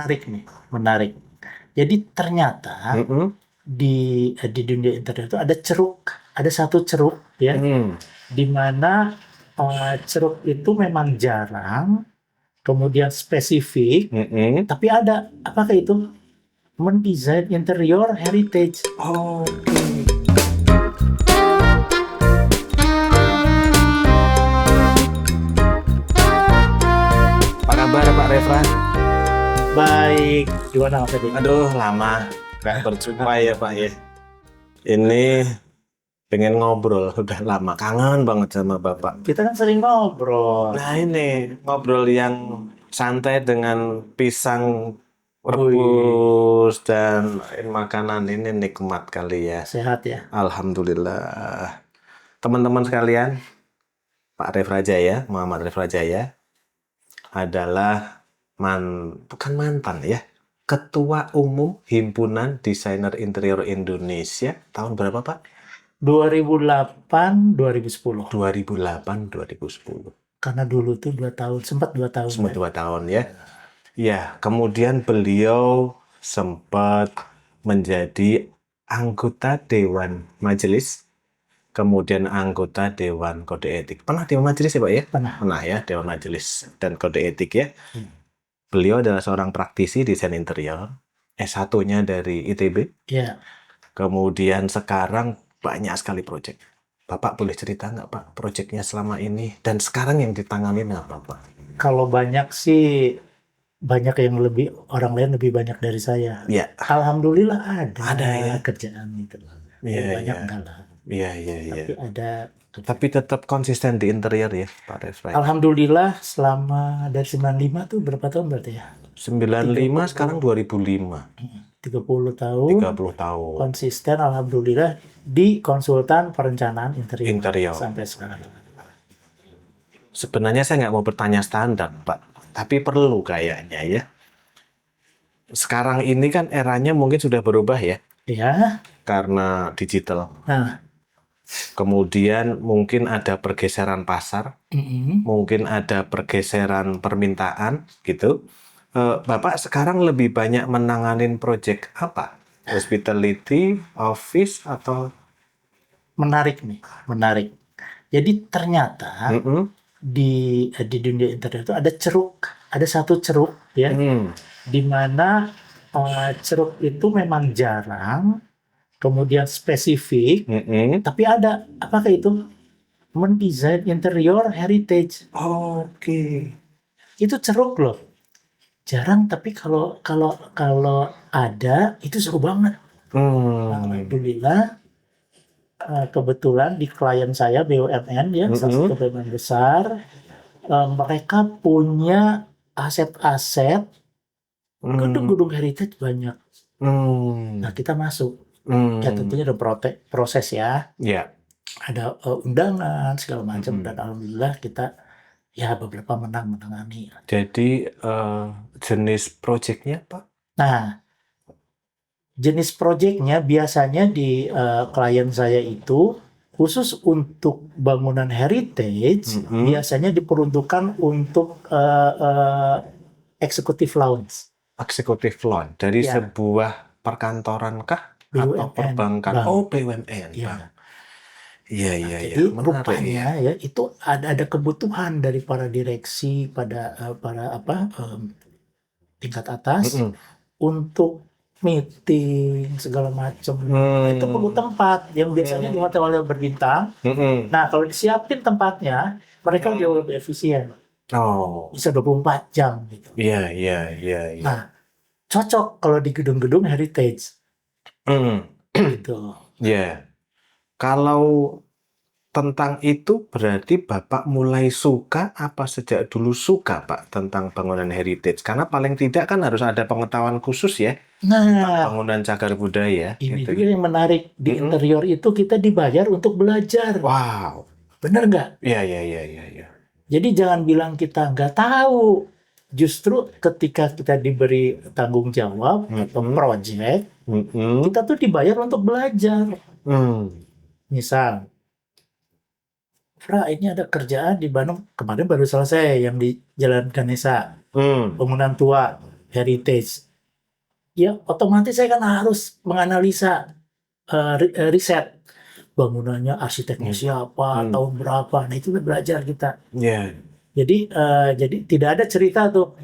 Menarik nih, menarik. Jadi ternyata Mm-mm. di dunia internet itu ada ceruk, ada satu ceruk ya, Mm. di mana ceruk itu memang jarang, kemudian spesifik, Mm-mm. tapi ada apakah itu? Mendesain interior heritage. Oke. Apa kabar Pak Refran? Baik, gimana Mas Adi? Aduh, lama nggak berjumpa ya Pak ya. Ini pengen ngobrol, udah lama. Kangen banget sama Bapak. Kita kan sering ngobrol. Nah ini, ngobrol yang santai dengan pisang Wih, rebus dan makanan ini nikmat kali ya. sehat ya. Alhamdulillah. Teman-teman sekalian, Pak Ref Rajaya, Muhammad Ref Rajaya adalah bukan mantan ya, Ketua Umum Himpunan Desainer Interior Indonesia tahun berapa Pak? 2008, 2010. 2008-2010. Karena dulu tuh 2 tahun, sempat 2 tahun Cuma kan. 2 tahun ya. Ya, kemudian beliau sempat menjadi anggota Dewan Majelis, kemudian anggota Dewan Kode Etik. Pernah Dewan Majelis ya Pak ya? Pernah. Pernah ya, Dewan Majelis dan Kode Etik ya. Hmm. Beliau adalah seorang praktisi desain interior, S1-nya dari ITB. Ya, Kemudian sekarang banyak sekali proyek. Bapak boleh cerita nggak Pak, proyeknya selama ini? Dan sekarang yang ditangani apa Pak? kalau banyak sih, banyak yang lebih, orang lain lebih banyak dari saya. Ya, Alhamdulillah ada ada ya. kerjaan itu. Iya, Banyak iya. enggak lah. Iya, iya, iya. Tapi ada. Tapi tetap konsisten di interior ya, Pak Refrain. Alhamdulillah selama dari 95 tuh berapa tahun berarti ya? 95 sekarang 2005. 30 tahun 30 tahun. konsisten alhamdulillah di konsultan perencanaan interior Interior. sampai sekarang. Sebenarnya saya nggak mau bertanya standar, Pak. Tapi perlu kayaknya ya. Sekarang ini kan eranya mungkin sudah berubah ya, Ya, karena digital. nah, Kemudian mungkin ada pergeseran pasar, mungkin ada pergeseran permintaan gitu. Bapak sekarang lebih banyak menanganin proyek apa? Hospitality, office, atau menarik nih, menarik. Jadi ternyata Mm-mm. di dunia internet itu ada ceruk, ada satu ceruk ya, Mm. di mana ceruk itu memang jarang, kemudian spesifik, Mm-mm. tapi ada apakah itu? Mendesain interior heritage. Oke. Itu ceruk loh. Jarang, tapi kalau ada itu seru banget. Alhamdulillah, kebetulan di klien saya BUMN ya, salah satu BUMN besar, mereka punya aset-aset gedung-gedung heritage banyak. Nah, kita masuk. Ya tentunya ada proses ya. Ya. Ada undangan segala macam, dan alhamdulillah kita ya beberapa menangani. Jadi jenis proyeknya Pak? Nah, jenis proyeknya biasanya di klien saya itu khusus untuk bangunan heritage, biasanya diperuntukkan untuk executive lounge. Executive lounge dari Ya. sebuah perkantoran kah? Atau BUMN, perbankan? Bang. Oh, BUMN. Ya. Iya, Nah, iya, iya. jadi Menarik rupanya ya itu ada kebutuhan dari para direksi, pada para tingkat atas untuk meeting segala macam. Nah, itu perlu tempat yang biasanya di hotel-hotel berbintang. Nah, kalau disiapin tempatnya, mereka jauh lebih efisien. Oh, Bisa 24 jam gitu. iya, iya, iya, iya. Nah, cocok kalau di gedung-gedung heritage. Gitu. Ya, kalau tentang itu berarti Bapak mulai suka apa sejak dulu suka Pak tentang bangunan heritage? Karena paling tidak kan harus ada pengetahuan khusus ya tentang Nah, bangunan cagar budaya. ini gitu. juga yang menarik. Di interior itu kita dibayar untuk belajar. Wow. Bener nggak? Iya, iya, iya, iya, iya. Jadi jangan bilang kita nggak tahu. Justru ketika kita diberi tanggung jawab atau project, kita tuh dibayar untuk belajar. Misal, Fra, ini ada kerjaan di Bandung, kemarin baru selesai yang di Jalan Ganesa, bangunan tua. heritage. Ya otomatis saya kan harus menganalisa riset bangunannya, arsiteknya siapa, tahun berapa. Nah itu belajar kita. Ya. Jadi tidak ada cerita tuh,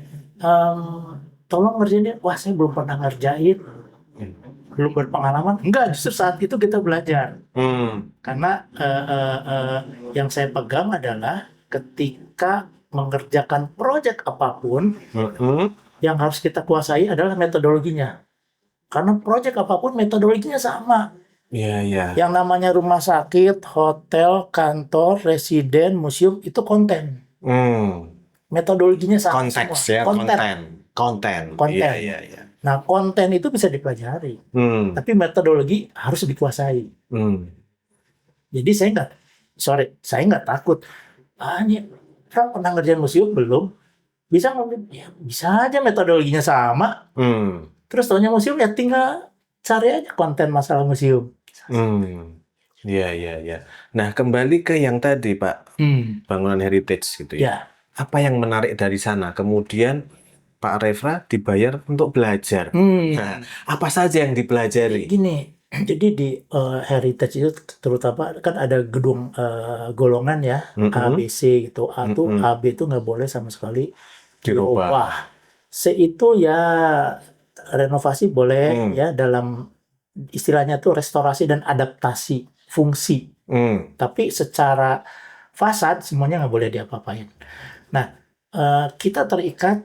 tolong ngerjain, wah saya belum pernah ngerjain, belum berpengalaman. Enggak, justru saat itu kita belajar. Karena yang saya pegang adalah ketika mengerjakan proyek apapun, yang harus kita kuasai adalah metodologinya. Karena proyek apapun metodologinya sama. Iya. Yang namanya rumah sakit, hotel, kantor, residen, museum itu konten. Metodologinya sama Konteks semua. ya, konten. Iya. Nah, konten itu bisa dipelajari, tapi metodologi harus dikuasai. Jadi saya nggak takut. Ini pernah ngerjain museum belum? Bisa ngomong, ya bisa aja metodologinya sama. Terus taunya museum ya tinggal cari aja konten masalah museum. Iya. Nah, kembali ke yang tadi, Pak, bangunan heritage gitu ya. Ya. Apa yang menarik dari sana? Kemudian Pak Refra dibayar untuk belajar. Nah, apa saja yang dipelajari? Gini, jadi di heritage itu terutama kan ada gedung golongan ya, A, B, C gitu. A tuh A, B itu nggak boleh sama sekali dirubah. C itu ya renovasi boleh ya, dalam istilahnya tuh restorasi dan adaptasi fungsi. Tapi secara fasad semuanya nggak boleh diapa-apain. Nah, kita terikat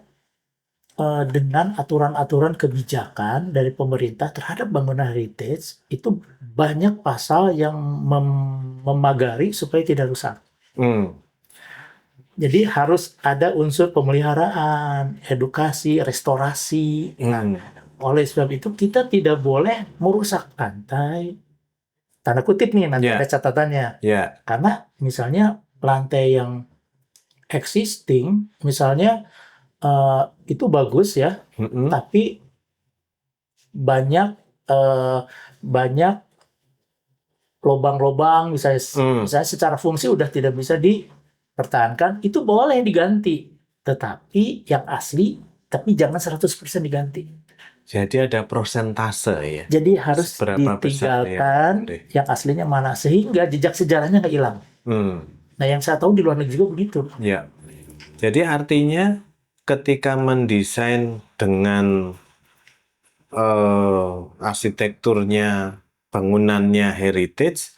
dengan aturan-aturan kebijakan dari pemerintah terhadap bangunan heritage. Itu banyak pasal yang memagari supaya tidak rusak. Jadi harus ada unsur pemeliharaan, edukasi, restorasi. Oleh sebab itu kita tidak boleh merusak lantai. Tanda kutip nih, nanti ada catatannya. Karena misalnya lantai yang existing, misalnya itu bagus ya, tapi banyak lobang-lobang, misalnya secara fungsi udah tidak bisa dipertahankan, itu boleh diganti. Tetapi yang asli, tapi jangan 100% diganti. Jadi ada prosentase ya. Jadi harus ditinggalkan yang aslinya mana, sehingga jejak sejarahnya nggak hilang. Nah yang saya tahu di luar negeri juga begitu. Ya. Jadi artinya ketika mendesain dengan arsitekturnya, bangunannya heritage,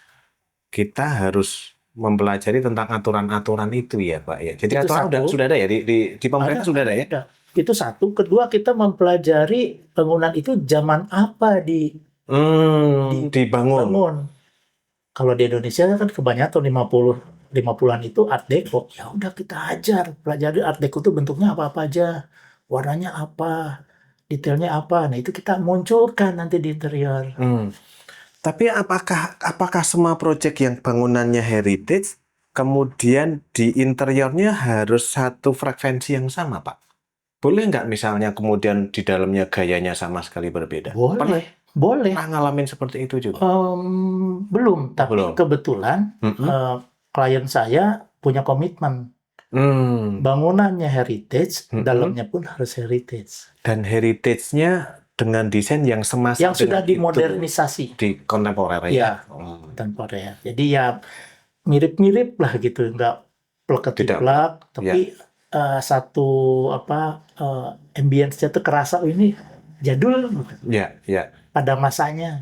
kita harus mempelajari tentang aturan-aturan itu ya Pak ya. Jadi itu aturan sudah ada ya di pemerintah sudah ada ya. Itu satu. Kedua, kita mempelajari bangunan itu zaman apa dibangun. Kalau di Indonesia kan kebanyakan 50-an itu Art Deco. Ya udah kita ajar, pelajari Art Deco itu bentuknya apa-apa aja, warnanya apa, detailnya apa. Nah itu kita munculkan nanti di interior. Tapi apakah semua proyek yang bangunannya heritage kemudian di interiornya harus satu frekuensi yang sama, Pak? Boleh nggak misalnya kemudian di dalamnya gayanya sama sekali berbeda? Boleh. Pernah ngalamin seperti itu juga? Belum, tapi kebetulan klien saya punya komitmen. Bangunannya heritage, dalamnya pun harus heritage. Dan heritage-nya dengan desain yang semasa yang sudah dimodernisasi. Di kontemporer ya? Kontemporer. Jadi ya mirip-mirip lah gitu, nggak plek-plek, tapi satu ambience-nya tuh kerasa ini jadul. Ya. Pada masanya.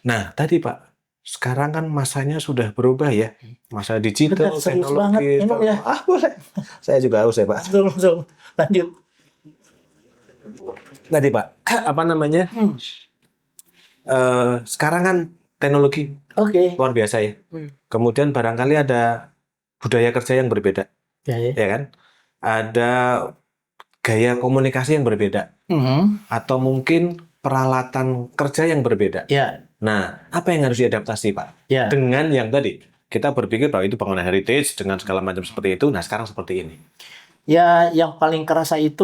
Nah, tadi Pak, sekarang kan masanya sudah berubah ya. Masa digital, serius teknologi. Banget, ya. Boleh. Saya juga haus ya, Pak. Langsung. Lanjut. Tadi Pak, sekarang kan teknologi luar biasa ya. Kemudian barangkali ada budaya kerja yang berbeda. Ya kan? Ada gaya komunikasi yang berbeda. Atau mungkin peralatan kerja yang berbeda. Nah, apa yang harus diadaptasi, Pak? Dengan yang tadi, kita berpikir bahwa itu bangunan heritage dengan segala macam seperti itu, nah sekarang seperti ini. Ya, yang paling kerasa itu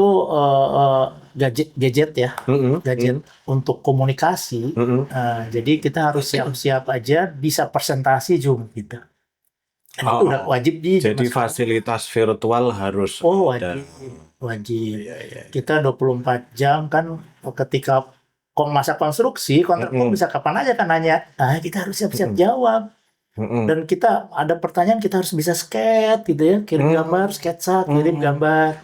gadget ya. Gadget untuk komunikasi. Jadi kita harus siap-siap aja bisa presentasi Zoom gitu. Itu udah wajib Jadi fasilitas virtual harus wajib. Wajib. Iya, iya. Kita 24 jam kan ketika masa konstruksi, kontraktor Mm-mm. bisa kapan aja kan nanya. Nah, kita harus siap-siap Mm-mm. jawab. Mm-mm. Dan kita ada pertanyaan, kita harus bisa sketch gitu ya. Kirim gambar, sketsa, kirim gambar.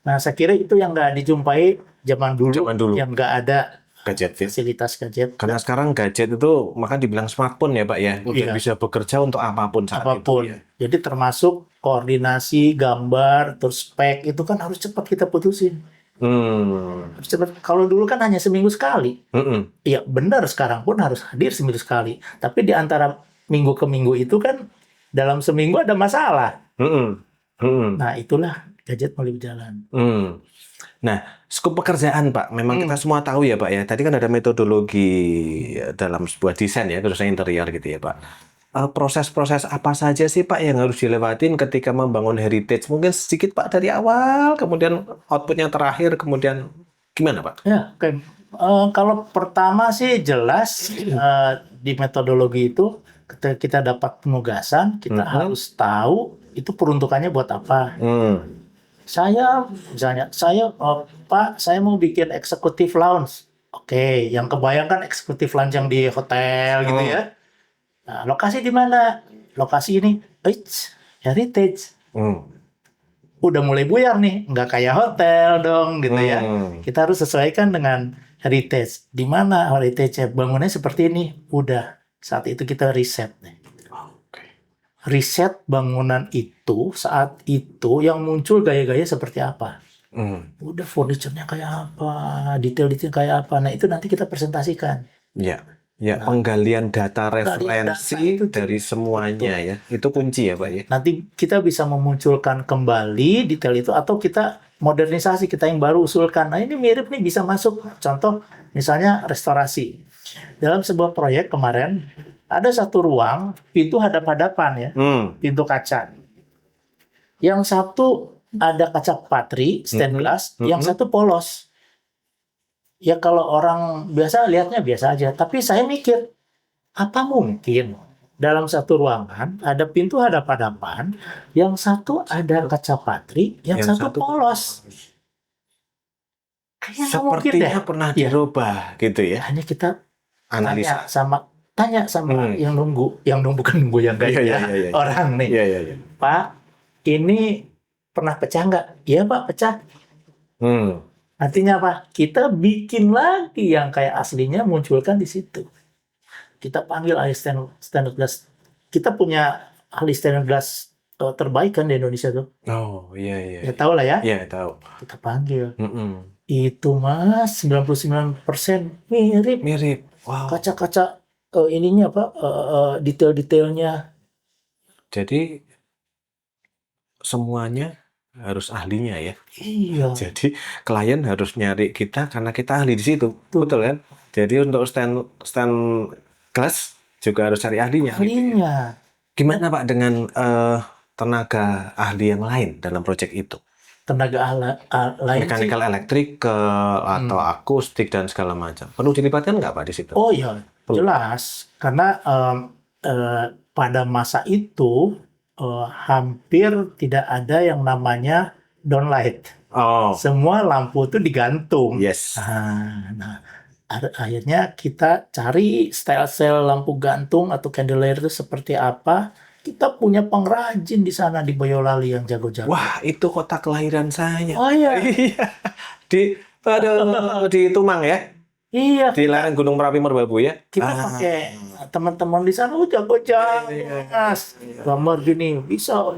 Nah, saya kira itu yang nggak dijumpai zaman dulu, Zaman dulu. yang nggak ada Gadget ya. fasilitas gadget. Karena sekarang gadget itu maka dibilang smartphone ya Pak ya. Udah Iya. bisa bekerja untuk apapun saat Apapun. itu ya. Jadi termasuk koordinasi, gambar, terus spek, itu kan harus cepat kita putusin. Harus cepat. Kalau dulu kan hanya seminggu sekali. Mm-mm. Iya, benar, sekarang pun harus hadir seminggu sekali. Tapi di antara minggu ke minggu itu kan dalam seminggu ada masalah. Mm-mm. Mm-mm. Nah, itulah gadget mulai berjalan. Nah, skop pekerjaan Pak, memang kita semua tahu ya Pak ya. Tadi kan ada metodologi dalam sebuah desain ya, khususnya interior gitu ya Pak. Proses-proses apa saja sih Pak yang harus dilewatin ketika membangun heritage? Mungkin sedikit Pak dari awal, kemudian outputnya terakhir, kemudian gimana Pak? Ya, oke. Kalau pertama sih jelas di metodologi itu ketika kita dapat penugasan, kita harus tahu itu peruntukannya buat apa. Saya misalnya, Pak, saya mau bikin eksekutif lounge. Oke, yang kebayangkan eksekutif lounge yang di hotel gitu ya. Nah, lokasi di mana? Lokasi ini, heritage. Udah mulai buyar nih, nggak kayak hotel dong gitu ya. Kita harus sesuaikan dengan heritage. Di mana heritage bangunnya seperti ini? Udah, saat itu kita riset nih. Riset bangunan itu saat itu yang muncul gaya-gaya seperti apa. Udah furniture-nya kayak apa, detail-detail kayak apa. Nah, itu nanti kita presentasikan. Ya, penggalian data referensi dari semuanya ya. Itu kunci ya Pak ya. Nanti kita bisa memunculkan kembali detail itu atau kita modernisasi, kita yang baru usulkan. Nah, ini mirip nih, bisa masuk. Contoh misalnya restorasi. Dalam sebuah proyek kemarin ada satu ruang pintu hadap-hadapan ya, pintu kaca. Yang satu ada kaca patri, stained glass, yang satu polos. Ya kalau orang biasa lihatnya biasa aja, tapi saya mikir, apa mungkin dalam satu ruangan ada pintu hadap-hadapan, yang satu ada kaca patri, yang satu polos. Kayaknya nggak mungkin deh. Sepertinya pernah dirubah gitu ya. Hanya kita Analisa. tanya sama yang nunggu, bukan nunggu yang kayak orang nih. Iya. Pak, ini pernah pecah nggak? Iya Pak, pecah. Artinya apa? Kita bikin lagi yang kayak aslinya, munculkan di situ. Kita panggil ahli standard glass. Kita punya ahli standard glass terbaik kan di Indonesia tuh. Oh iya. Ya tahu lah ya. Iya tahu. Kita panggil. Itu Mas 99% mirip. Wow. Kaca-kaca ininya apa? Detail-detailnya. Jadi semuanya harus ahlinya ya. Iya. Jadi klien harus nyari kita karena kita ahli di situ. Betul kan? Jadi untuk stand glass juga harus cari ahlinya. Ahlinya. Gimana Pak dengan tenaga ahli yang lain dalam proyek itu? Tenaga lain mechanical elektrik atau akustik dan segala macam. Perlu dilibatkan nggak Pak di situ? Oh iya, jelas. Karena pada masa itu hampir tidak ada yang namanya downlight. Semua lampu itu digantung. Yes. Nah, akhirnya kita cari style-style lampu gantung atau candelier itu seperti apa. Kita punya pengrajin di sana di Boyolali yang jago-jago. Wah, itu kota kelahiran saya. Oh iya. Di Tumang ya? Iya. Di lereng Gunung Merapi Merbabu ya? Kita pakai teman-teman di sana jago-jago, Mas. Gambar gini bisa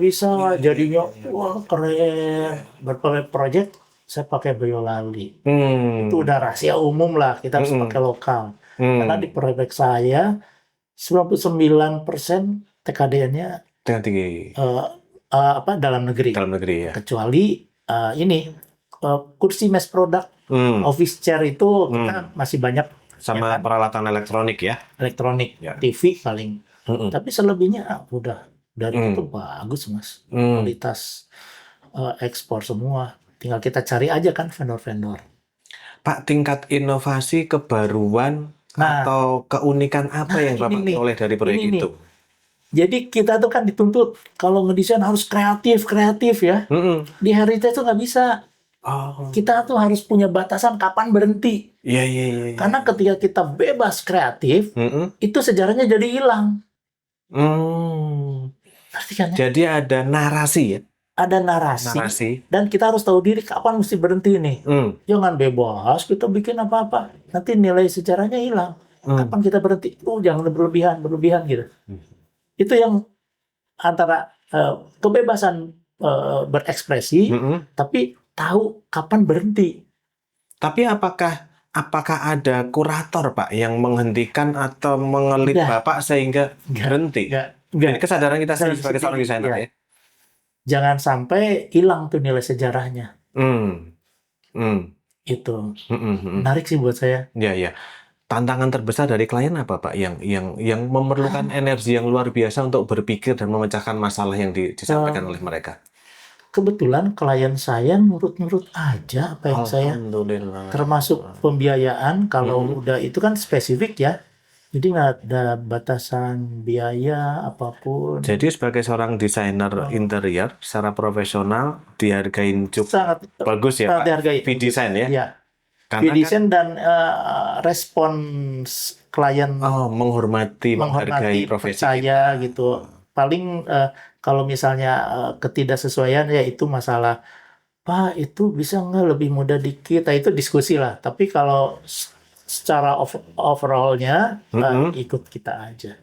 jadinya wah keren. Berbagai proyek saya pakai Boyolali. Itu udah rahasia umum lah, kita harus pakai lokal. Karena di proyek saya 99% TKDN-nya dalam negeri. Dalam negeri ya. Kecuali kursi mass product, office chair itu kita masih banyak sama peralatan elektronik ya. Elektronik, TV paling. Tapi selebihnya udah dari itu bagus Mas. Kualitas ekspor semua. Tinggal kita cari aja kan vendor-vendor. Pak, tingkat inovasi kebaruan atau keunikan apa yang Bapak oleh dari proyek itu? Jadi kita tuh kan dituntut kalau ngedesain harus kreatif ya. Di heritage tuh nggak bisa. Oh. Kita tuh harus punya batasan kapan berhenti. Iya, iya, iya. Karena ketika kita bebas kreatif, Mm-mm. itu sejarahnya jadi hilang. Ngerti kan ya? Jadi ada narasi ya? Ada narasi, Narasi. dan kita harus tahu diri kapan mesti berhenti nih. Jangan bebas kita bikin apa-apa. Nanti nilai sejarahnya hilang. Kapan kita berhenti? Jangan berlebihan gitu. Itu yang antara kebebasan berekspresi, tapi tahu kapan berhenti. Tapi apakah ada kurator, Pak, yang menghentikan atau mengelit Bapak sehingga berhenti? Enggak. Ini kesadaran kita sendiri sebagai seorang desainer ya. Jangan sampai hilang tuh nilai sejarahnya. Itu menarik sih buat saya. Ya. Tantangan terbesar dari klien apa, Pak? Yang memerlukan energi yang luar biasa untuk berpikir dan memecahkan masalah yang disampaikan oleh mereka. Kebetulan klien saya nurut-nurut aja apa yang saya. Alhamdulillah. Termasuk pembiayaan, kalau udah itu kan spesifik ya. Jadi nggak ada batasan biaya apapun. Jadi sebagai seorang desainer interior secara profesional dihargain cukup Sangat bagus ya, Pak. dihargai. V-Design ya. Ya. Karena V-Design dan respons klien menghormati, menghargai profesi saya gitu. Paling kalau misalnya ketidaksesuaian ya itu masalah, Pak itu bisa nggak lebih mudah dikit, itu diskusi lah. Tapi kalau secara overallnya ikut kita aja.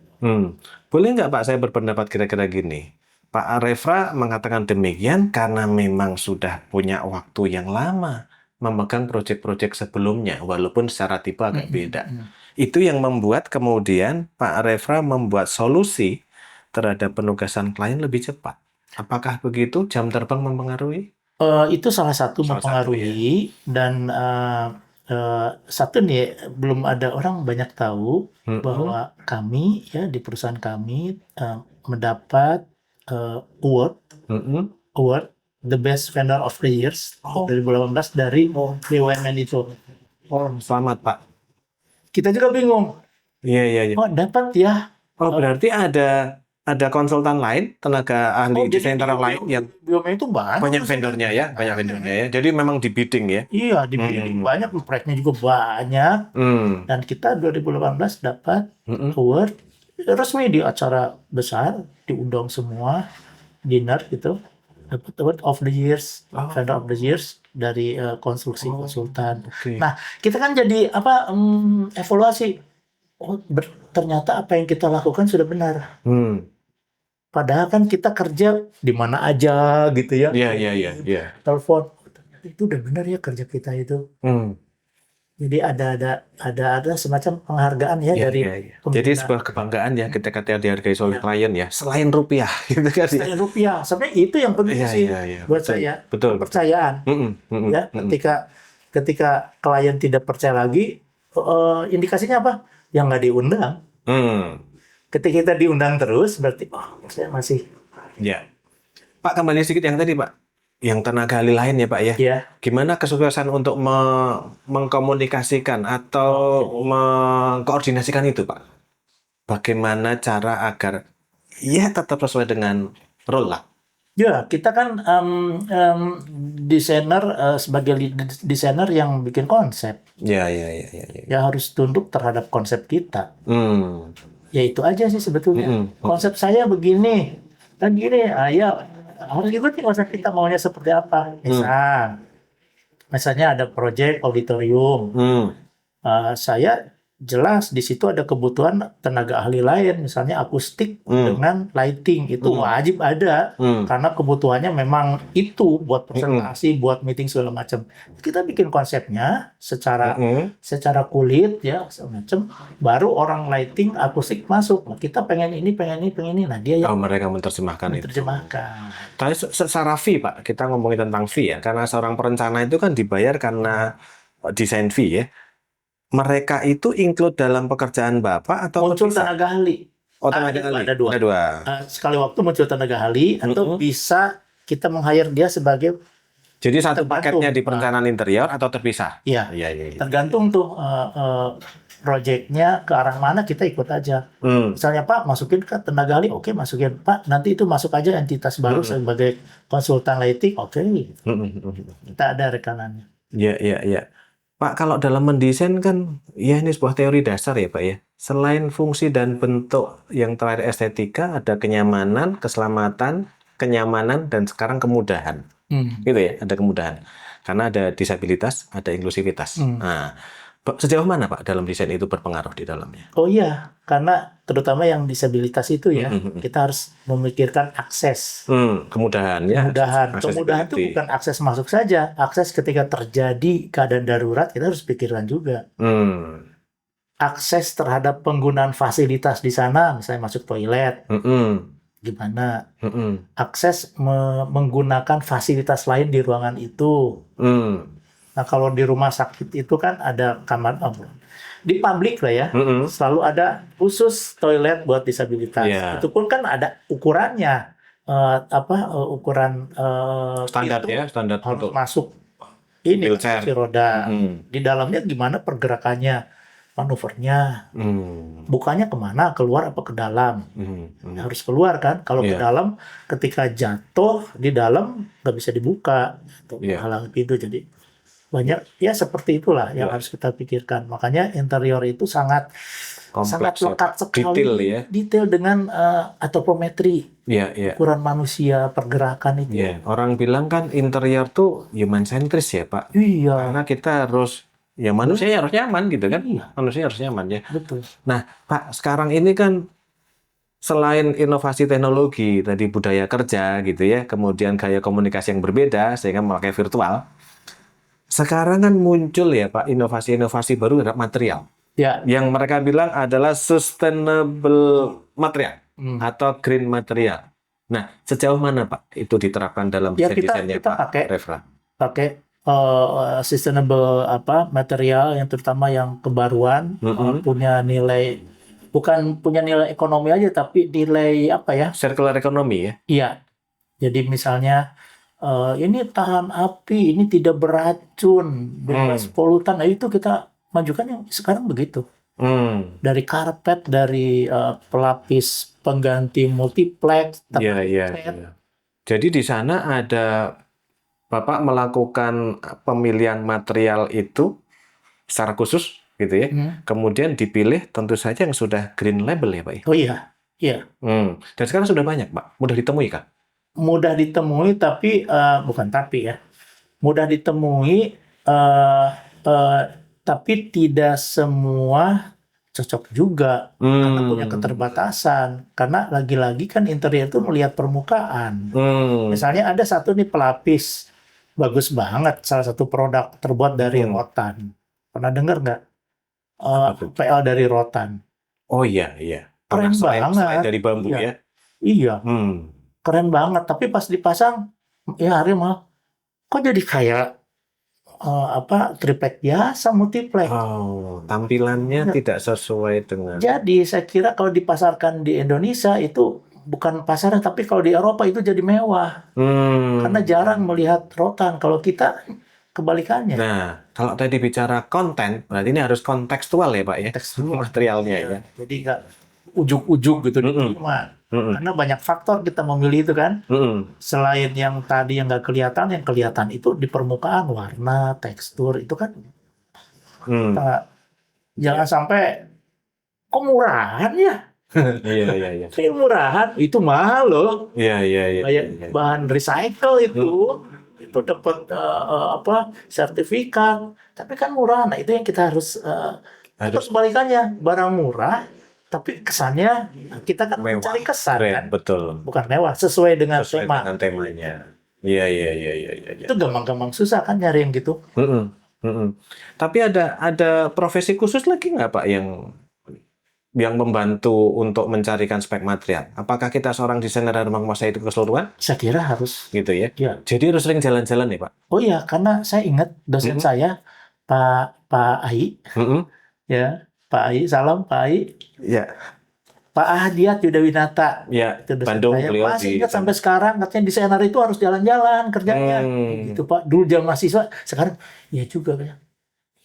Boleh nggak, Pak, saya berpendapat kira-kira gini. Pak Arefra mengatakan demikian karena memang sudah punya waktu yang lama memegang proyek-proyek sebelumnya, walaupun secara tipe agak beda. Itu yang membuat kemudian Pak Arefra membuat solusi terhadap penugasan klien lebih cepat. Apakah begitu? Jam terbang mempengaruhi? Itu salah satu mempengaruhi, dan satu nih, belum ada orang banyak tahu bahwa kami ya di perusahaan kami mendapat award the best vendor of the years 2018 dari BUMN itu. Selamat, Pak. Kita juga bingung. Iya. Oh, dapat ya. Berarti ada konsultan lain, tenaga ahli desainer lain yang BUMN itu banyak vendornya ya, Jadi memang di bidding ya. Iya, di bidding banyak, proyeknya juga banyak. Dan kita 2018 dapat award resmi di acara besar, diundang semua, dinner gitu. Dapat award of the years, vendor of the years dari konstruksi konsultan. Nah, kita kan jadi evaluasi. Ternyata apa yang kita lakukan sudah benar. Padahal kan kita kerja di mana aja gitu ya. Iya. Telepon, itu udah benar ya kerja kita itu. Jadi ada semacam penghargaan ya dari pembina. Jadi sebuah kebanggaan ya ketika dihargai oleh klien ya, selain rupiah gitu kan. Selain rupiah, sebenarnya itu yang penting sih buat saya. Betul. Kepercayaan. Ya, ketika klien tidak percaya lagi, indikasinya apa? Yang nggak diundang. Ketika kita diundang terus, berarti saya masih. Ya, Pak, kembali sedikit yang tadi, Pak, yang tenaga ahli lain ya, Pak ya. Gimana kesuksesan untuk mengkomunikasikan atau mengkoordinasikan itu, Pak? Bagaimana cara agar tetap sesuai dengan role lah? Ya, kita kan desainer, sebagai desainer yang bikin konsep. Ya, harus tunduk terhadap konsep kita. Ya itu aja sih sebetulnya. Konsep saya begini dan gini, ya harus ikuti konsep kita maunya seperti apa. Misalnya ada proyek auditorium, saya jelas di situ ada kebutuhan tenaga ahli lain, misalnya akustik dengan lighting, itu wajib ada karena kebutuhannya memang itu buat presentasi, buat meeting segala macam. Kita bikin konsepnya secara kulit ya semacam, baru orang lighting akustik masuk. Nah, kita pengen ini. Nah, dia yang mereka menerjemahkan itu. Tapi secara fee, Pak, kita ngomongin tentang fee ya, karena seorang perencana itu kan dibayar karena desain fee ya. Mereka itu include dalam pekerjaan Bapak atau muncul tenaga ahli? Tenaga ahli. Ada dua. Sekali waktu muncul tenaga ahli atau bisa kita meng-hire dia sebagai Jadi satu Tergantung. paketnya di perencanaan interior atau terpisah? Iya, Iya, iya, iya. tergantung tuh proyeknya ke arah mana kita ikut aja. Hmm. Misalnya Pak masukin ke tenaga ahli, oke masukin Pak. Nanti itu masuk aja entitas baru sebagai konsultan lighting, oke. Kita ada rekanannya. Iya, iya, iya. Pak, kalau dalam mendesain kan, ya ini sebuah teori dasar ya Pak ya. Selain fungsi dan bentuk yang terakhir estetika, ada kenyamanan, keselamatan, kenyamanan, dan sekarang kemudahan. Gitu ya, ada kemudahan. Karena ada disabilitas, ada inklusivitas. Nah, sejauh mana Pak dalam desain itu berpengaruh di dalamnya? Oh iya, karena terutama yang disabilitas itu ya, kita harus memikirkan akses. Kemudahan ya. Kemudahan itu bukan akses masuk saja, akses ketika terjadi keadaan darurat kita harus pikirkan juga. Akses terhadap penggunaan fasilitas di sana, misalnya masuk toilet, gimana? Akses menggunakan fasilitas lain di ruangan itu. Nah, kalau di rumah sakit itu kan ada kamar di publik lah ya, selalu ada khusus toilet buat disabilitas. Itu pun kan ada ukurannya, ukuran standar pintu ya, standar harus untuk masuk ini wheelchair. kursi roda. Di dalamnya gimana pergerakannya, manuvernya, bukanya kemana, keluar apa ke dalam? Harus keluar kan? Kalau ke dalam, ketika jatuh di dalam nggak bisa dibuka, halang pintu jadi. Banyak ya seperti itulah yang harus kita pikirkan. Makanya interior itu sangat kompleks, lekat sekali, detail dengan antropometri, ukuran manusia, pergerakan itu. Orang bilang kan interior tuh human centris ya Pak. Iya. Karena kita harus manusia harus nyaman gitu kan. Manusia harus nyaman ya. Betul. Nah Pak, sekarang ini kan selain inovasi teknologi, tadi budaya kerja gitu ya, kemudian gaya komunikasi yang berbeda sehingga memakai virtual. Sekarang kan muncul ya Pak inovasi-inovasi baru terhadap material. Yang mereka bilang adalah sustainable material atau green material. Nah, sejauh mana Pak itu diterapkan dalam desain-desainnya Pak Refra? Pakai sustainable material yang terutama yang kebaruan, punya nilai, bukan punya nilai ekonomi aja tapi nilai circular economy ya. Iya. Jadi misalnya ini tahan api, ini tidak beracun, bebas polutan. Nah, itu kita majukan yang sekarang begitu. Dari karpet, dari pelapis pengganti multiplex. Iya. Jadi di sana ada Bapak melakukan pemilihan material itu secara khusus gitu ya. Kemudian dipilih tentu saja yang sudah green label ya Pak. Oh iya. Dan sekarang sudah banyak Pak. Mudah ditemui kan? Mudah ditemui tapi mudah ditemui tapi tidak semua cocok juga karena punya keterbatasan, karena lagi-lagi kan interior itu melihat permukaan. Misalnya ada satu nih pelapis bagus banget, salah satu produk terbuat dari rotan. Pernah dengar nggak? PL dari rotan. Oh iya. Keren banget. Selain dari bambu ya. Iya. Keren banget, tapi pas dipasang ya Rima, kok jadi kayak triplek biasa, multiplex. Tampilannya tidak sesuai dengan. Jadi saya kira kalau dipasarkan di Indonesia itu bukan pasaran, tapi kalau di Eropa itu jadi mewah. Karena jarang melihat rotan. Kalau kita kebalikannya. Nah, kalau tadi bicara konten, berarti ini harus kontekstual ya Pak ya, materialnya ya. Jadi nggak ujuk-ujuk gitu diterima. Karena banyak faktor kita memilih itu kan. Selain yang tadi yang nggak kelihatan, yang kelihatan itu di permukaan, warna, tekstur itu kan. Jangan sampai kok murahan ya. Iya. Kayak murahan itu mahal loh. Iya. Kayak bahan recycle itu dapat sertifikat. Tapi kan murah. Nah itu yang kita harus kebalikannya, barang murah. Tapi kesannya kita kan mewah, mencari kesan kan, betul. Bukan mewah, sesuai dengan temanya. Iya. Itu gampang-gampang susah kan nyari yang gitu. Tapi ada profesi khusus lagi nggak Pak yang membantu untuk mencarikan spek material? Apakah kita seorang desainer dan menguasai itu keseluruhan? Saya kira harus. Gitu ya. Ya. Jadi harus sering jalan-jalan ya Pak? Oh iya, karena saya ingat dosen saya Pak Ai, ya. Pak Ai, salam Pak Ai. Ya. Pak Ahdiat Yudhawinata. Ya, Itu dosen Bandung saya. beliau Masih di ingat sampai sekarang, katanya desainer itu harus jalan-jalan kerjanya. Hmm. Gitu Pak. Dulu zaman mahasiswa, sekarang ya juga.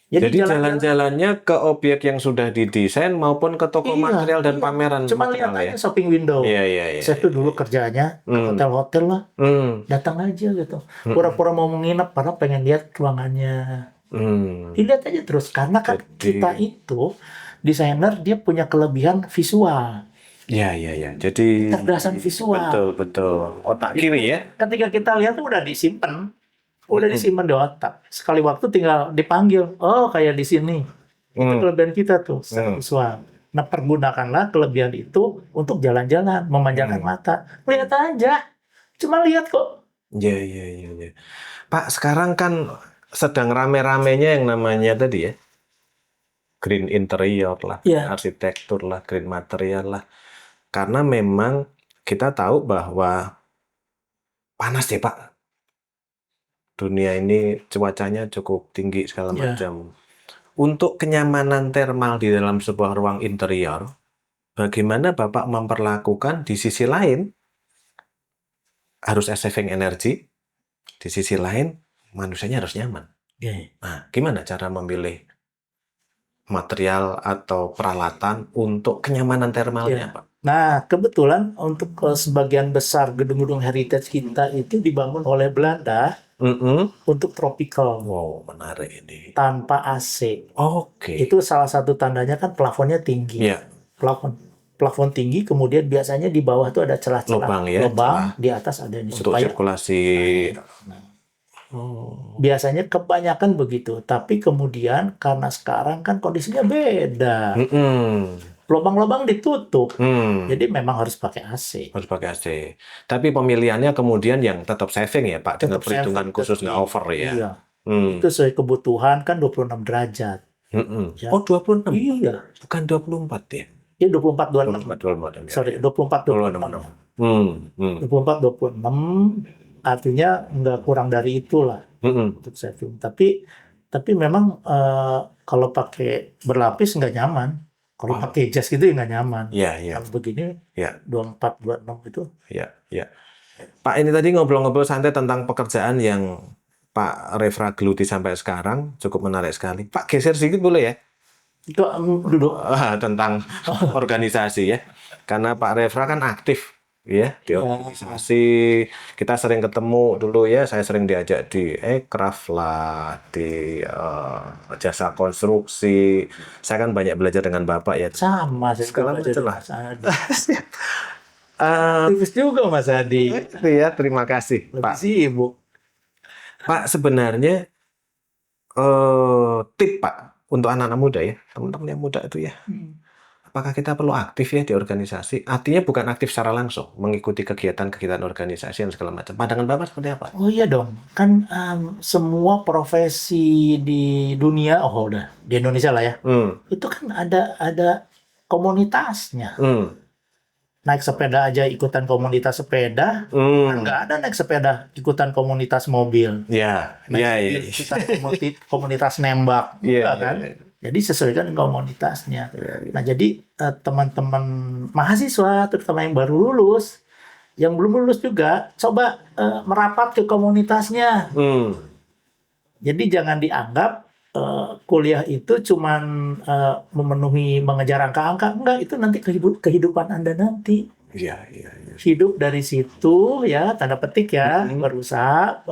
Jadi jalan-jalan. jalan-jalannya ke objek yang sudah didesain maupun ke toko material dan pameran Cuma lihat material ya. aja shopping window. Iya, iya, iya. Saya tuh dulu kerjanya ke hotel-hotel lah. Datang aja gitu. Pura-pura mau menginap karena pengen lihat ruangannya. Dilihat aja terus. Karena kan kita itu desainer, dia punya kelebihan visual. Iya, iya, iya. Jadi kecerdasan visual. Betul. Otak kiri ya. Ketika kita lihat udah disimpan. Udah disimpan di otak. Sekali waktu tinggal dipanggil. Oh, kayak di sini. Itu kelebihan kita tuh, visual. Nah, pergunakanlah kelebihan itu untuk jalan-jalan, memanjakan mata. Lihat aja. Cuma lihat kok. Iya, iya, iya. Pak, sekarang kan sedang rame-ramenya yang namanya tadi ya. Green interior lah, arsitektur lah, green material lah. Karena memang kita tahu bahwa panas ya Pak. Dunia ini cuacanya cukup tinggi segala macam. Untuk kenyamanan termal di dalam sebuah ruang interior, bagaimana Bapak memperlakukan di sisi lain harus saving energi, di sisi lain manusianya harus nyaman. Nah, gimana cara memilih material atau peralatan untuk kenyamanan termalnya, Pak? Nah, kebetulan untuk sebagian besar gedung-gedung heritage kita itu dibangun oleh Belanda untuk tropical. Wow, menarik ini. Tanpa AC. Oke. Itu salah satu tandanya kan plafonnya tinggi. Plafon tinggi, kemudian biasanya di bawah itu ada celah-celah lubang, di atas ada ini untuk supaya sirkulasi. Biasanya kebanyakan begitu, tapi kemudian karena sekarang kan kondisinya beda. Lubang-lubang ditutup, jadi memang harus pakai AC. Harus pakai AC. Tapi pemilihannya kemudian yang tetap saving ya Pak, dengan perhitungan khusus nggak over ya. Iya. Itu sesuai kebutuhan kan 26 derajat. Ya. Oh 26? Iya. Bukan 24 ya? Iya 24 26. 24. Sorry, 24 26. 24 26 artinya nggak kurang dari itulah untuk saving. Tapi memang kalau pakai berlapis nggak nyaman. Kalau pakai jas gitu ya nggak nyaman. Iya. Kalau begini 24 26 itu. Iya. Pak, ini tadi ngobrol-ngobrol santai tentang pekerjaan yang Pak Refra geluti sampai sekarang, cukup menarik sekali. Pak, geser sedikit boleh ya? Duduk. Tentang organisasi ya. Karena Pak Refra kan aktif ya di organisasi. Kita sering ketemu dulu ya, saya sering diajak di Ekraf lah, di jasa konstruksi. Saya kan banyak belajar dengan Bapak ya. Sama, saya sekarang belajar Mas Adi. Aktivis juga Mas Adi. Ya, terima kasih Lebih Pak. Sibuk. Pak, sebenarnya tip Pak untuk anak-anak muda ya, teman-teman yang muda itu ya. Apakah kita perlu aktif ya di organisasi? Artinya bukan aktif secara langsung, mengikuti kegiatan-kegiatan organisasi dan segala macam. Pandangan Bapak seperti apa? Oh iya dong, kan semua profesi di dunia, udah di Indonesia lah ya, itu kan ada komunitasnya. Naik sepeda aja ikutan komunitas sepeda, nggak ada naik sepeda ikutan komunitas mobil. Ikutan komunitas nembak, kan? Jadi sesuaikan komunitasnya. Nah, jadi teman-teman mahasiswa, terutama yang baru lulus, yang belum lulus juga, coba merapat ke komunitasnya. Jadi jangan dianggap kuliah itu cuman memenuhi, mengejar angka-angka. Enggak, itu nanti kehidupan Anda nanti. Hidup dari situ ya, tanda petik ya, berusaha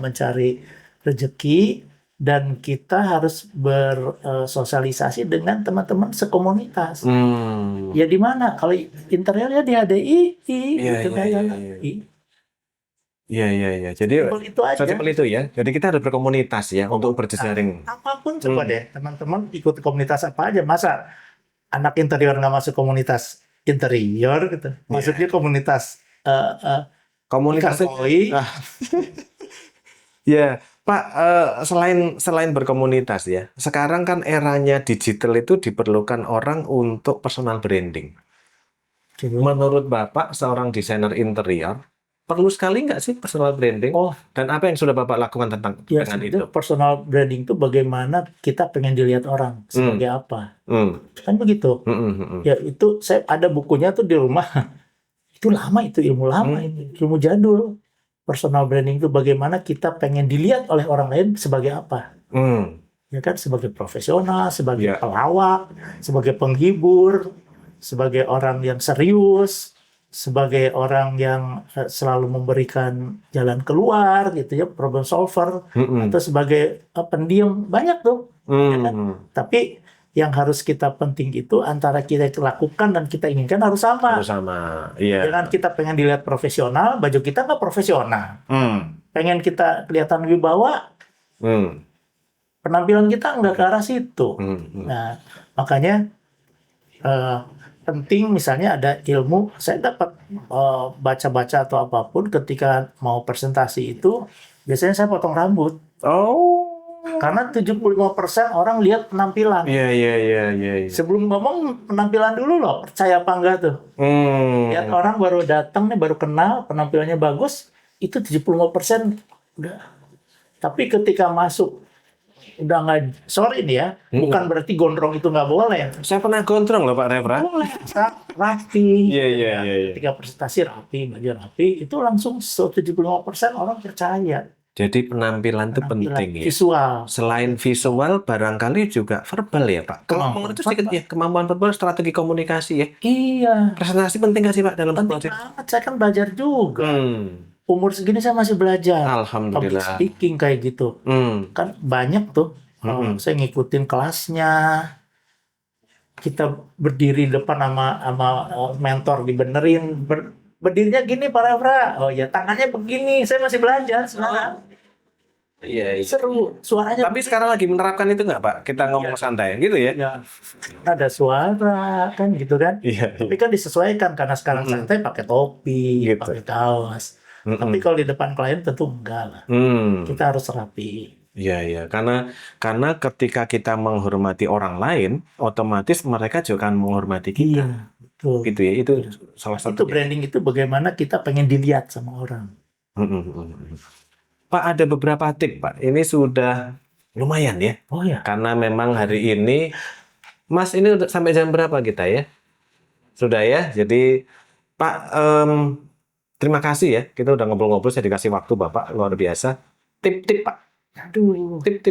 mencari rezeki. Dan kita harus bersosialisasi dengan teman-teman sekomunitas. Ya di mana? Kalau interior ya di HDI, Iya. Jadi simpel itu ya. Jadi kita harus berkomunitas ya untuk berjejaring. Apapun coba deh, teman-teman ikut komunitas apa aja. Masa anak interior nggak masuk komunitas interior gitu? Maksudnya komunitas koi. Ya, Pak, selain berkomunitas ya, sekarang kan eranya digital itu diperlukan orang untuk personal branding. Menurut Bapak, seorang desainer interior, perlu sekali nggak sih personal branding? Oh, Dan apa yang sudah Bapak lakukan ya dengan itu? sebenarnya personal branding itu bagaimana kita pengen dilihat orang sebagai apa. Kan begitu. Ya itu saya ada bukunya tuh di rumah. Itu lama, itu ilmu lama, ilmu jadul. Personal branding itu bagaimana kita pengen dilihat oleh orang lain sebagai apa. Ya kan, sebagai profesional, sebagai pelawak, sebagai penghibur, sebagai orang yang serius, sebagai orang yang selalu memberikan jalan keluar gitu ya, problem solver, atau sebagai pendiam, banyak tuh. Ya kan? Tapi yang harus kita penting itu antara kita lakukan dan kita inginkan harus sama. Harus sama, iya. Jangan kita pengen dilihat profesional, baju kita nggak profesional. Pengen kita kelihatan wibawa, penampilan kita nggak ke arah situ. Nah, makanya penting misalnya ada ilmu, saya dapat baca-baca atau apapun ketika mau presentasi itu, biasanya saya potong rambut. Oh. Karena 75% orang lihat penampilan. Iya. Sebelum ngomong penampilan dulu loh, percaya apa enggak tuh. Lihat orang baru datang nih, baru kenal, penampilannya bagus, itu 75% udah. Tapi ketika masuk, udah nggak, sorry nih ya, bukan berarti gondrong itu nggak boleh. Saya pernah gondrong loh Pak Refra. Boleh, rapi. Iya. Ketika presentasi rapi, baju rapi, itu langsung 75% orang percaya. Jadi penampilan itu penting ya. Visual. Selain visual, barangkali juga verbal ya Pak. Kalau menurut itu sedikit ya, kemampuan verbal, strategi komunikasi ya. Iya. Presentasi penting nggak sih Pak dalam penting banget, saya kan belajar juga. Umur segini saya masih belajar. Alhamdulillah. Public speaking kayak gitu. Kan banyak tuh. Saya ngikutin kelasnya. Kita berdiri depan sama mentor dibenerin. Berdirinya gini Pak Refra. Oh ya, tangannya begini. Saya masih belajar sekarang. Iya. Seru. Suaranya. Tapi sekarang lagi menerapkan itu nggak Pak? Kita ngomong santai gitu ya? Ya. Ada suara kan gitu kan. Iya. Tapi kan disesuaikan karena sekarang santai pakai topi, pakai kaos. Tapi kalau di depan klien tentu enggak lah. Kita harus rapi. Iya. Karena ketika kita menghormati orang lain, otomatis mereka juga akan menghormati kita. Iya, betul. Gitu ya, itu salah satu. Itu branding itu bagaimana kita pengen dilihat sama orang. Pak, ada beberapa tips Pak. Ini sudah lumayan ya. Oh ya. Karena memang hari ini, Mas ini udah sampai jam berapa kita ya? Sudah ya. Jadi Pak, terima kasih ya. Kita udah ngobrol-ngobrol, saya dikasih waktu Bapak, luar biasa. Tip-tip Pak. Aduh, tip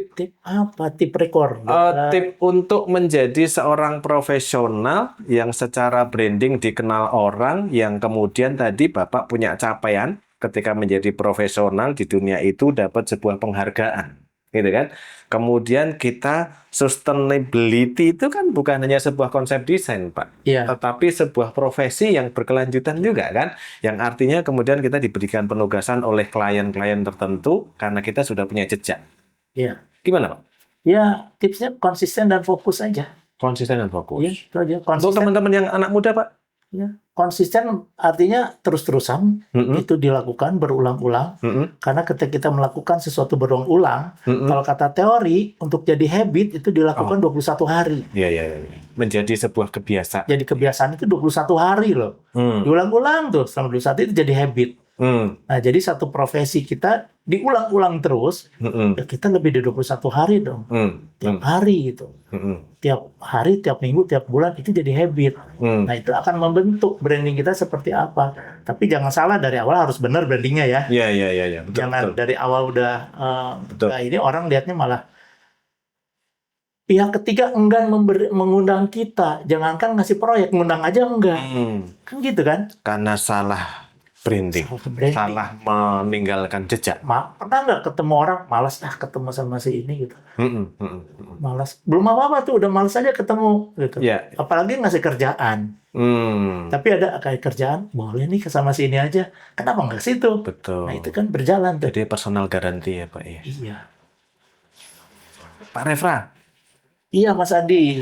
apa? Tip rekor. Tip untuk menjadi seorang profesional yang secara branding dikenal orang, yang kemudian tadi Bapak punya capaian ketika menjadi profesional di dunia itu dapat sebuah penghargaan. Gitu kan? Kemudian kita sustainability itu kan bukan hanya sebuah konsep desain, Pak. Iya. Tetapi sebuah profesi yang berkelanjutan juga kan. Yang artinya kemudian kita diberikan penugasan oleh klien-klien tertentu karena kita sudah punya jejak. Iya. Gimana, Pak? Ya, tipsnya konsisten dan fokus aja. Konsisten dan fokus. Iya, itu aja. Untuk teman-teman yang anak muda, Pak? Ya, konsisten artinya terus-terusan itu dilakukan berulang-ulang. Karena ketika kita melakukan sesuatu berulang-ulang, kalau kata teori untuk jadi habit itu dilakukan 21 hari. Iya. Menjadi sebuah kebiasaan. Jadi kebiasaan itu 21 hari loh. Diulang-ulang tuh selama 21 hari itu jadi habit. Nah, jadi satu profesi kita diulang-ulang terus, ya kita lebih dari 21 hari dong. Tiap hari gitu. Tiap hari, tiap minggu, tiap bulan itu jadi habit. Nah, itu akan membentuk branding kita seperti apa. Tapi jangan salah, dari awal harus benar brandingnya ya. Iya. Jangan dari awal udah ini orang lihatnya malah pihak ketiga enggan mengundang kita. Jangankan ngasih proyek, ngundang aja enggak. Kan gitu kan? Karena salah branding. Salah meninggalkan jejak. Pernah nggak ketemu orang malas ketemu sama si ini gitu? Malas. Belum apa-apa tuh udah malas aja ketemu gitu. Yeah. Apalagi ngasih kerjaan. Tapi ada kayak kerjaan, boleh nih sama si ini aja. Kenapa nggak ke situ? Betul. Nah itu kan berjalan tuh. Jadi personal garanti ya Pak ya. Iya. Pak Refra. Iya Mas Andi.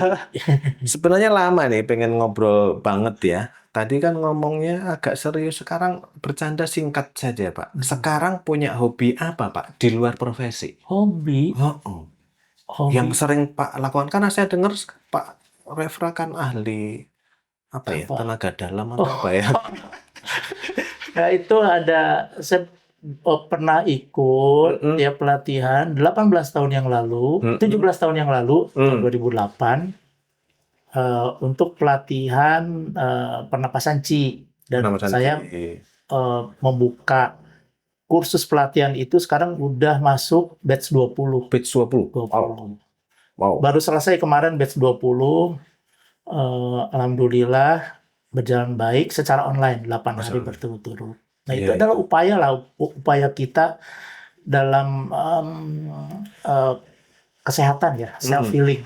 Sebenarnya lama nih pengen ngobrol banget ya. Tadi kan ngomongnya agak serius, sekarang bercanda singkat saja Pak. Sekarang punya hobi apa Pak di luar profesi? Hobi? Hobi. Yang sering Pak lakukan, karena saya dengar Pak Refra kan ahli apa ya, tenaga dalam atau apa ya? Ya, itu saya pernah ikut ya pelatihan 18 tahun yang lalu, 17 tahun yang lalu, tahun 2008, untuk pelatihan pernapasan Qi. Dan Nama saya Santi. membuka kursus pelatihan itu sekarang udah masuk batch 20. Page 20. 20. Wow. Baru selesai kemarin batch 20. Alhamdulillah berjalan baik secara online 8 hari berturut-turut. Nah, itu adalah upaya kita dalam kesehatan ya, self healing.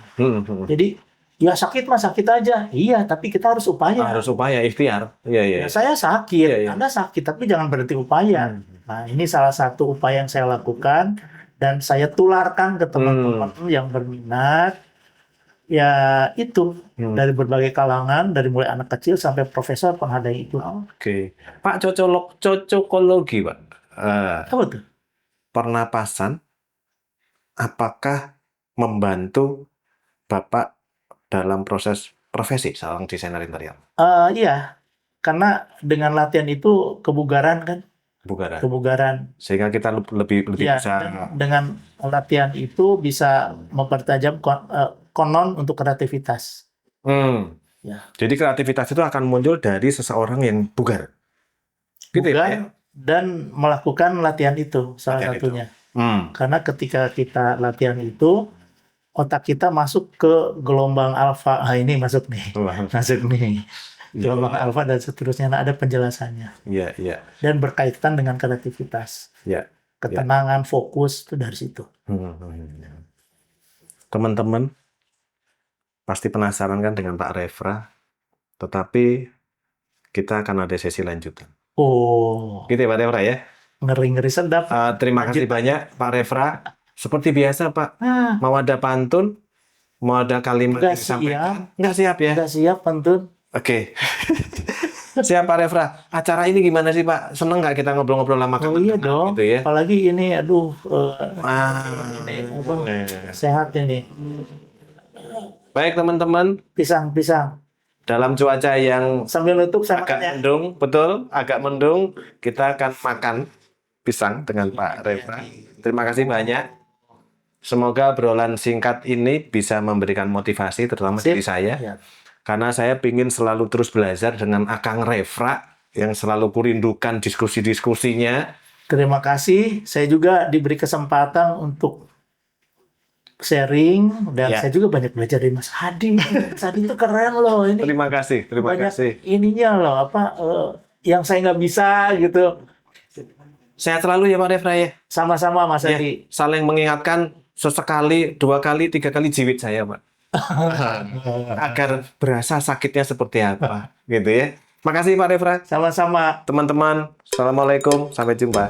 Jadi ya sakit mah sakit aja. Iya, tapi kita harus upaya. Harus upaya, ikhtiar. Iya. Ya, saya sakit, Iya. Anda sakit, tapi jangan berhenti upaya. Nah, ini salah satu upaya yang saya lakukan dan saya tularkan ke teman-teman yang berminat. Ya itu dari berbagai kalangan, dari mulai anak kecil sampai profesor pernah ada itu. Oke. Pak, cocokologi, Pak. Apa tuh? Pernapasan, apakah membantu Bapak dalam proses profesi seorang desainer interior? Iya, karena dengan latihan itu kebugaran kan, Bugaran. kebugaran. Sehingga kita lebih Ya, bisa. dengan latihan itu bisa mempertajam konon untuk kreativitas. Ya. Jadi kreativitas itu akan muncul dari seseorang yang bugar. Gitu ya, Pak, ya? Dan melakukan latihan itu salah Latihan satunya. itu. Karena ketika kita latihan itu, otak kita masuk ke gelombang alfa. Ah, ini masuk nih. Masuk nih. Gelombang alfa dan seterusnya. Nah, ada penjelasannya. Iya. Dan berkaitan dengan kreativitas. Iya. Ketenangan, fokus, itu dari situ. Teman-teman pasti penasaran kan dengan Pak Refra, tetapi kita akan ada sesi lanjutan. Oh, Gitu ya Pak Refra ya? ngeri-ngeri sedap. Terima kasih banyak Pak Refra. Seperti biasa Pak, mau ada pantun, mau ada kalimat yang disampaikan. Nggak siap ya? Nggak siap pantun. Oke. Siap Pak Refra. Acara ini gimana sih Pak? Seneng nggak kita ngobrol-ngobrol lama? Oh iya dong. Gitu ya? Apalagi ini, aduh, sehat ini. Baik teman-teman. Pisang. Dalam cuaca yang sambil nutup agak mendung, betul, agak mendung, kita akan makan pisang dengan Pak Refra. Terima kasih banyak. Semoga obrolan singkat ini bisa memberikan motivasi, terutama diri saya. Karena saya ingin selalu terus belajar dengan Akang Refra yang selalu kurindukan diskusi-diskusinya. Terima kasih. Saya juga diberi kesempatan untuk sharing dan saya juga banyak belajar dari Mas Hadi. Mas Hadi itu keren loh ini. Terima kasih. Ininya loh yang saya nggak bisa gitu. Sehat selalu ya Pak Refra ya. Sama-sama Mas Hadi. Saling mengingatkan sesekali, 2 kali, 3 kali jiwit saya Pak. Agar berasa sakitnya seperti apa gitu ya. Makasih Pak Refra. Sama-sama. Teman-teman, assalamualaikum, sampai jumpa.